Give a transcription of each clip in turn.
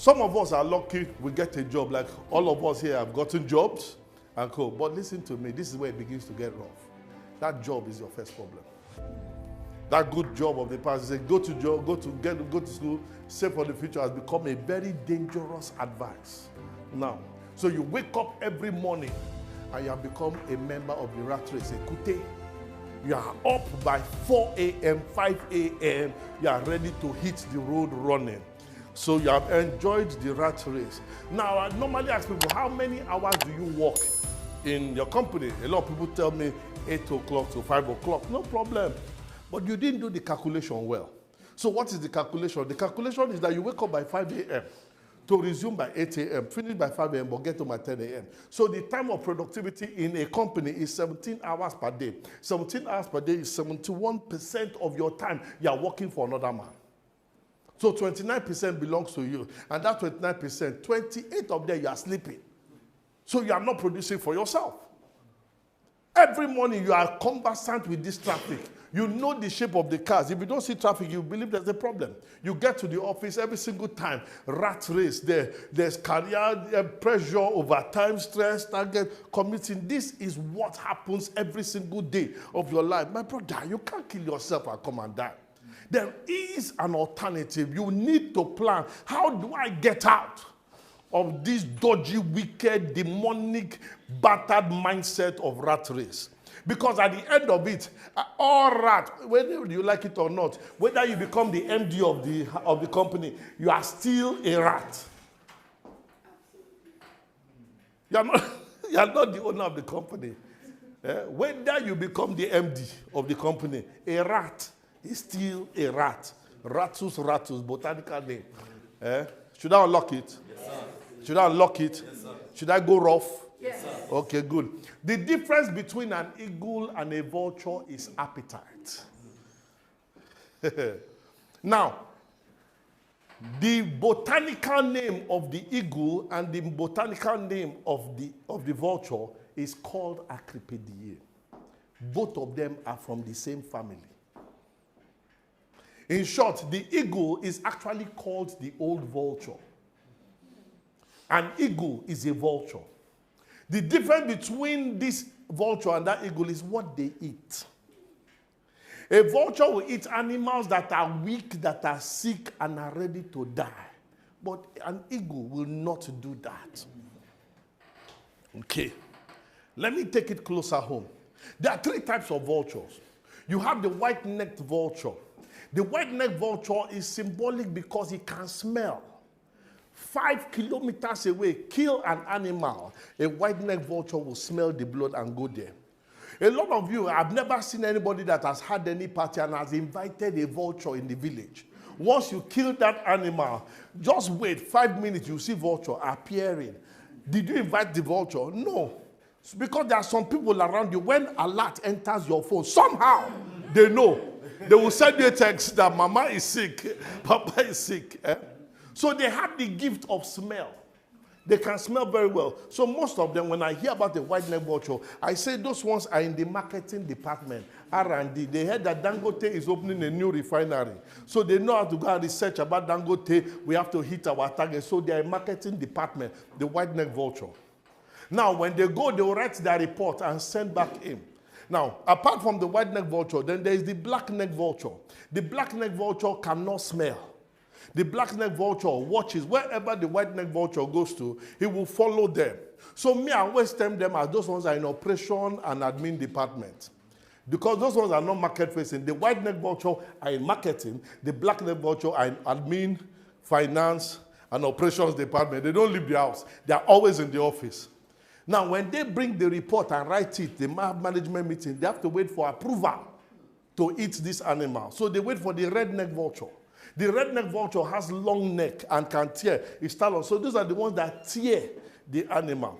Some of us are lucky we get a job, like all of us here have gotten jobs and co. But listen to me, this is where it begins to get rough. That job is your first problem. That good job of the past, say, go to school, save for the future, has become a very dangerous advice. Now, so you wake up every morning and you have become a member of the rat race, a kute. You are up by 4 a.m., 5 a.m., you are ready to hit the road running. So you have enjoyed the rat race. Now, I normally ask people, how many hours do you work in your company? A lot of people tell me 8 o'clock to 5 o'clock. No problem. But you didn't do the calculation well. So what is the calculation? The calculation is that you wake up by 5 a.m. to resume by 8 a.m., finish by 5 a.m., but get home at 10 a.m. So the time of productivity in a company is 17 hours per day. 17 hours per day is 71% of your time you are working for another man. So 29% belongs to you. And that 29%, 28 of them you are sleeping. So you are not producing for yourself. Every morning you are conversant with this traffic. You know the shape of the cars. If you don't see traffic, you believe there's a problem. You get to the office every single time. Rat race there. There's career pressure, overtime, stress, target, committing. This is what happens every single day of your life. My brother, you can't kill yourself and come and die. There is an alternative. You need to plan. How do I get out of this dodgy, wicked, demonic, battered mindset of rat race? Because at the end of it, all rat, whether you like it or not, whether you become the MD of the company, you are still a rat. You are not the owner of the company. Whether you become the MD of the company, a rat is still a rat. Ratus, botanical name. Should I unlock it? Yes, sir. Should I unlock it? Yes, sir. Should I go rough? Yes, sir. Okay, good. The difference between an eagle and a vulture is appetite. Now, the botanical name of the eagle and the botanical name of the vulture is called Acripidae. Both of them are from the same family. In short, the eagle is actually called the old vulture. An eagle is a vulture. The difference between this vulture and that eagle is what they eat. A vulture will eat animals that are weak, that are sick, and are ready to die. But an eagle will not do that. Okay. Let me take it closer home. There are 3 types of vultures. You have the white-necked vulture. The white-necked vulture is symbolic because it can smell. 5 kilometers away, kill an animal, a white-necked vulture will smell the blood and go there. A lot of you, I've never seen anybody that has had any party and has invited a vulture in the village. Once you kill that animal, just wait 5 minutes, you see vulture appearing. Did you invite the vulture? No. It's because there are some people around you, when alert enters your phone, somehow they know. They will send you a text that mama is sick, papa is sick. So they have the gift of smell. They can smell very well. So most of them, when I hear about the white-necked vulture, I say those ones are in the marketing department, R&D. They heard that Dangote is opening a new refinery. So they know how to go and research about Dangote. We have to hit our target. So they are in marketing department, the white-necked vulture. Now, when they go, they will write their report and send back in. Now, apart from the white-necked vulture, then there is the black-necked vulture. The black-necked vulture cannot smell. The black-necked vulture watches wherever the white-necked vulture goes to, he will follow them. So me, I always term them as those ones are in operation and admin department. Because those ones are not market-facing. The white-necked vulture are in marketing. The black-necked vulture are in admin, finance, and operations department. They don't leave the house. They are always in the office. Now, when they bring the report and write it, the management meeting, they have to wait for approval to eat this animal. So they wait for the red-necked vulture. The red-necked vulture has long neck and can tear its talons. So those are the ones that tear the animal.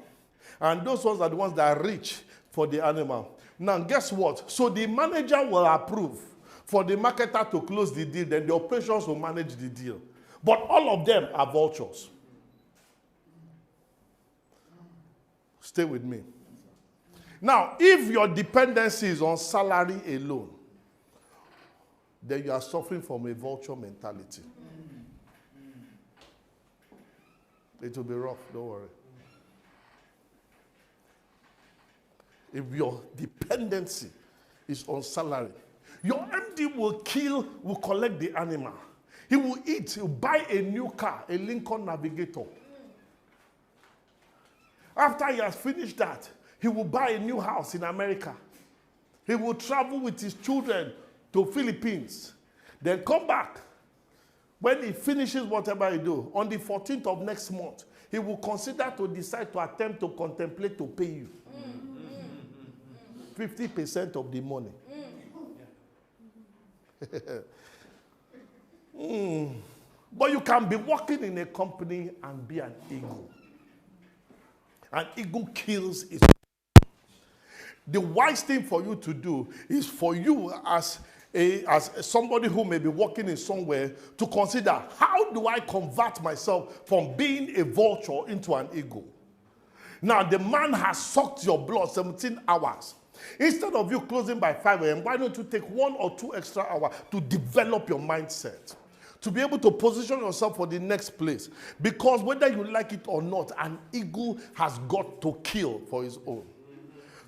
And those ones are the ones that reach for the animal. Now, guess what? So the manager will approve for the marketer to close the deal. Then the operations will manage the deal. But all of them are vultures. Stay with me. Now, if your dependency is on salary alone, then you are suffering from a vulture mentality. It will be rough, don't worry. If your dependency is on salary, your MD will collect the animal. He will eat, he'll buy a new car, a Lincoln Navigator. After he has finished that, he will buy a new house in America. He will travel with his children to Philippines. Then come back. When he finishes whatever he do, on the 14th of next month, he will consider to decide to attempt to contemplate to pay you. 50% of the money. But you can be working in a company and be an eagle. An eagle kills its. The wise thing for you to do is for you as somebody who may be working in somewhere to consider, how do I convert myself from being a vulture into an eagle? Now, the man has sucked your blood 17 hours. Instead of you closing by 5 a.m., why don't you take 1 or 2 extra hours to develop your mindset? To be able to position yourself for the next place. Because whether you like it or not, an eagle has got to kill for his own.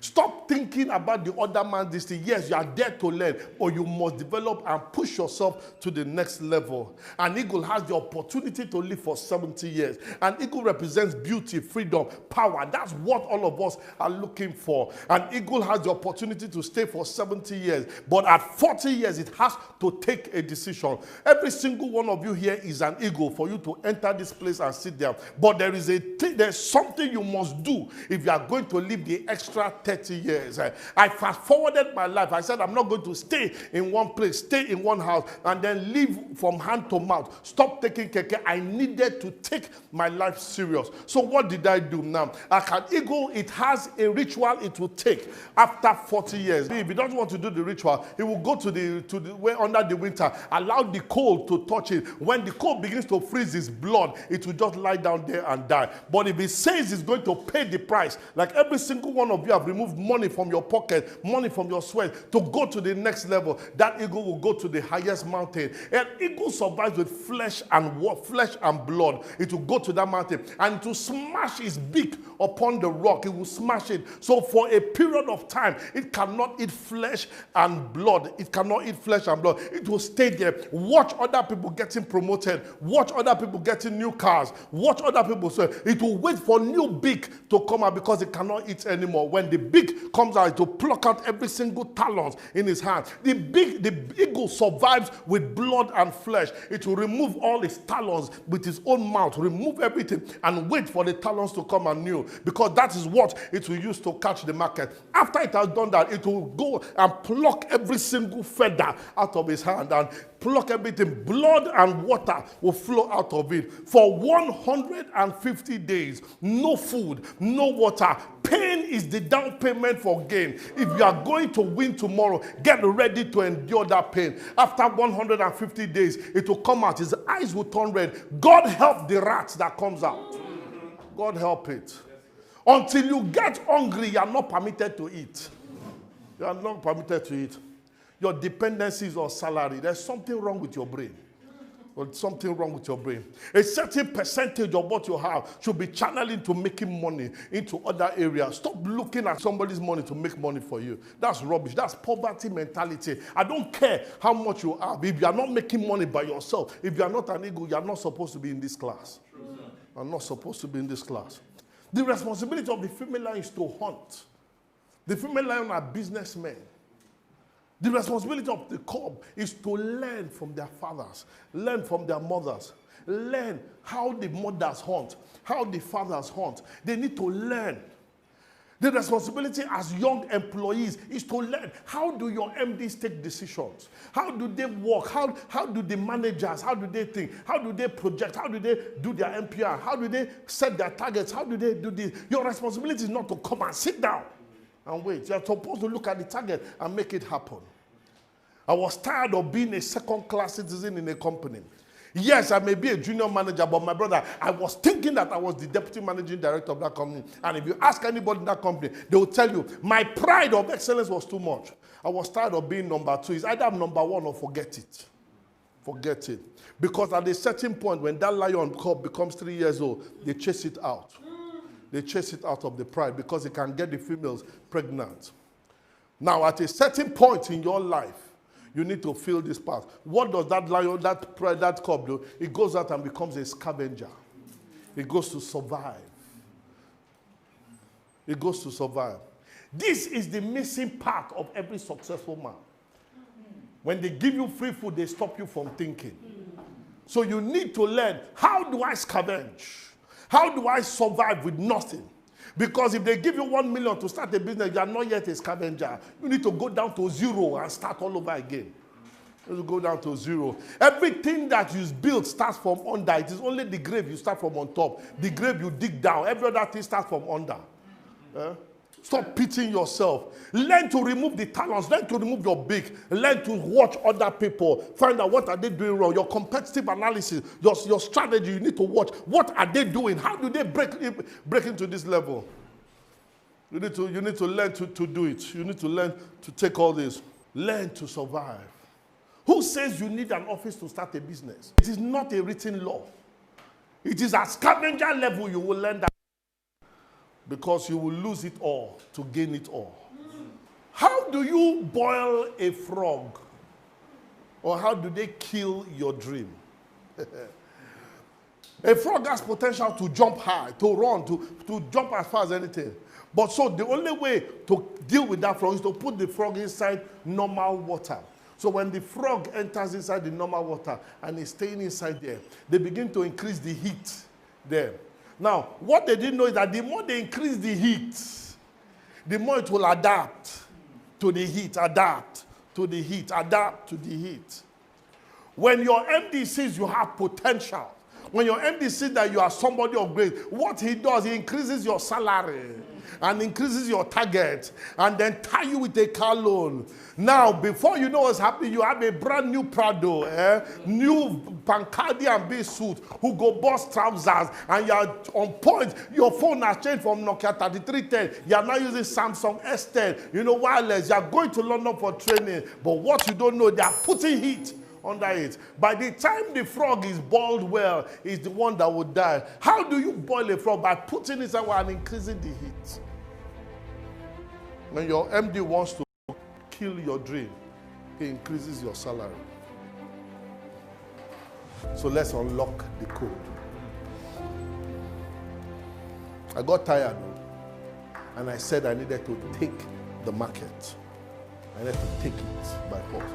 Stop thinking about the other man's this thing. Yes, you are there to learn, but you must develop and push yourself to the next level. An eagle has the opportunity to live for 70 years. An eagle represents beauty, freedom, power. That's what all of us are looking for. An eagle has the opportunity to stay for 70 years, but at 40 years, it has to take a decision. Every single one of you here is an eagle for you to enter this place and sit there. But there's something you must do if you are going to live the extra 30 years. I fast forwarded my life. I said, I'm not going to stay in one place, stay in one house, and then live from hand to mouth. Stop taking keke. I needed to take my life serious. So what did I do now? Like an eagle, it has a ritual it will take after 40 years. If he doesn't want to do the ritual, he will go to the way under the winter, allow the cold to touch it. When the cold begins to freeze his blood, it will just lie down there and die. But if he says he's going to pay the price, like every single one of you have removed money from your pocket, money from your sweat to go to the next level, that eagle will go to the highest mountain. An eagle survives with flesh and blood. It will go to that mountain and to smash its beak upon the rock. It will smash it. So for a period of time, it cannot eat flesh and blood. It cannot eat flesh and blood. It will stay there. Watch other people getting promoted. Watch other people getting new cars. Watch other people. So it will wait for new beak to come out because it cannot eat anymore. When the beak comes out, to pluck out every single talons in his hand. The eagle survives with blood and flesh. It will remove all its talons with its own mouth, remove everything, and wait for the talons to come anew, because that is what it will use to catch the market. After it has done that, it will go and pluck every single feather out of his hand and pluck everything. Blood and water will flow out of it. For 150 days, no food, no water. Pain is the down payment for gain. If you are going to win tomorrow, get ready to endure that pain. After 150 days, it will come out. His eyes will turn red. God help the rat that comes out. God help it. Until you get hungry, you are not permitted to eat. You are not permitted to eat. Your dependencies on salary. There's something wrong with your brain. There's something wrong with your brain. A certain percentage of what you have should be channeling to making money into other areas. Stop looking at somebody's money to make money for you. That's rubbish. That's poverty mentality. I don't care how much you have. If you are not making money by yourself, if you are not an eagle, you are not supposed to be in this class. You are not supposed to be in this class. The responsibility of the female lion is to hunt. The female lion are businessmen. The responsibility of the cub is to learn from their fathers, learn from their mothers, learn how the mothers hunt, how the fathers hunt. They need to learn. The responsibility as young employees is to learn. How do your MDs take decisions? How do they work? How do the managers, how do they think? How do they project? How do they do their NPR? How do they set their targets? How do they do this? Your responsibility is not to come and sit down and wait. You're supposed to look at the target and make it happen. I was tired of being a second-class citizen in a company. Yes, I may be a junior manager, but my brother, I was thinking that I was the deputy managing director of that company. And if you ask anybody in that company, they will tell you, my pride of excellence was too much. I was tired of being number two. It's either I'm number one or forget it. Forget it. Because at a certain point, when that lion cub becomes 3 years old, they chase it out. They chase it out of the pride because it can get the females pregnant. Now, at a certain point in your life, you need to feel this part. What does that lion, that cub do? It goes out and becomes a scavenger. It goes to survive. It goes to survive. This is the missing part of every successful man. When they give you free food, they stop you from thinking. So you need to learn, how do I scavenge? How do I survive with nothing? Because if they give you 1 million to start a business, you are not yet a scavenger. You need to go down to zero and start all over again. You go down to zero. Everything that you build starts from under. It is only the grave you start from on top. The grave you dig down. Every other thing starts from under. Stop pitying yourself. Learn to remove the talents. Learn to remove your beak. Learn to watch other people. Find out what are they doing wrong. Your competitive analysis, your strategy, you need to watch. What are they doing? How do they break into this level? You need to learn to do it. You need to learn to take all this. Learn to survive. Who says you need an office to start a business? It is not a written law. It is at scavenger level you will learn that. Because you will lose it all to gain it all. How do you boil a frog? Or how do they kill your dream? A frog has potential to jump high, to run, to jump as far as anything. But so the only way to deal with that frog is to put the frog inside normal water. So when the frog enters inside the normal water and is staying inside there, they begin to increase the heat there. Now, what they didn't know is that the more they increase the heat, the more it will adapt to the heat, adapt to the heat, adapt to the heat. When your MD sees you have potential, when your MD sees that you are somebody of grace, what he does, he increases your salary and increases your target and then tie you with a car loan. Now, before you know what's happening, you have a brand new Prado, new Pancardi and B suit who go bust trousers and you're on point. Your phone has changed from Nokia 3310. You're now using Samsung S10, wireless. You're going to London for training. But what you don't know, they are putting heat under it. By the time the frog is boiled well, is the one that will die. How do you boil a frog? By putting it somewhere and increasing the heat. When your MD wants to kill your dream, he increases your salary. So let's unlock the code. I got tired and I said I needed to take the market. I needed to take it by force.